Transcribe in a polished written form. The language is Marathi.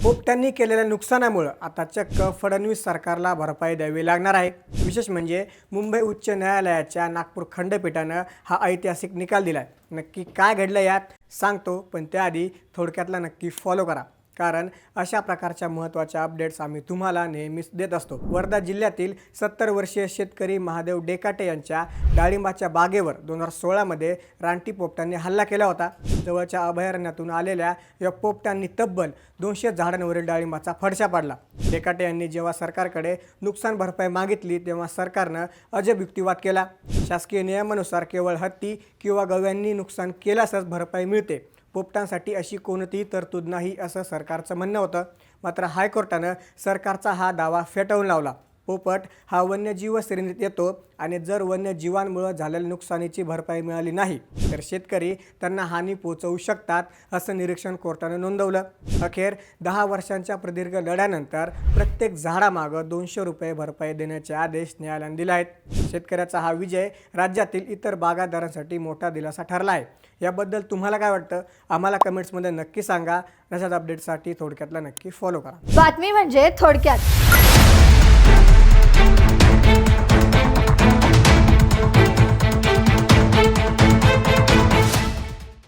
पोपट्यांनी केलेल्या नुकसानामुळे आता चक्क फडणवीस सरकारला भरपाई द्यावी लागणार आहे। विशेष म्हणजे मुंबई उच्च न्यायालयाच्या नागपूर खंडपीठाने हा ऐतिहासिक निकाल दिलाय। नक्की काय घडलं यात सांगतो, पण त्याआधी थोडक्यातला नक्की फॉलो करा, कारण अशा प्रकारच्या महत्त्वाच्या अपडेट्स आम्ही तुम्हाला नेहमीच देत असतो। वर्धा जिल्ह्यातील 70 वर्षीय शेतकरी महादेव डेकाटे यांच्या डाळिंबाच्या बागेवर 2016 मध्ये रानटी पोपटांनी हल्ला केला होता। जवळच्या अभयारण्यातून आलेल्या या पोपटांनी तब्बल 200 झाडांवरील डाळिंबाचा फडशा पाडला। डेकाटे यांनी जेव्हा सरकारकडे नुकसान भरपाई मागितली तेव्हा सरकारने अजब युक्तिवाद केला। शासकीय नियमानुसार केवळ हत्ती किंवा गव्यांनी नुकसान केल्यासच भरपाई मिळते, पोपटांसाठी अशी कोणतीही तरतूद नाही असं सरकारचं म्हणणं होतं। मात्र हायकोर्टानं सरकारचा हा दावा फेटाळून लावला। पोपट हा वन्यजीव श्रेणीत येतो आणि जर वन्यजीवांमुळे झालेल्या नुकसानीची भरपाई मिळाली नाही तर शेतकरी त्यांना हानी पोहोचवू शकतात असं निरीक्षण कोर्टाने नोंदवलं। अखेर 10 वर्षांच्या प्रदीर्घ लढ्यानंतर प्रत्येक झाडामागं 200 रुपये भरपाई देण्याचे आदेश न्यायालयाने दिले आहेत। शेतकऱ्याचा हा विजय राज्यातील इतर बागायतदारांसाठी मोठा दिलासा ठरला आहे। याबद्दल तुम्हाला काय वाटतं आम्हाला कमेंट्समध्ये नक्की सांगा। अशाच अपडेट्ससाठी थोडक्यातला नक्की फॉलो करा। बातमी म्हणजे थोडक्यात।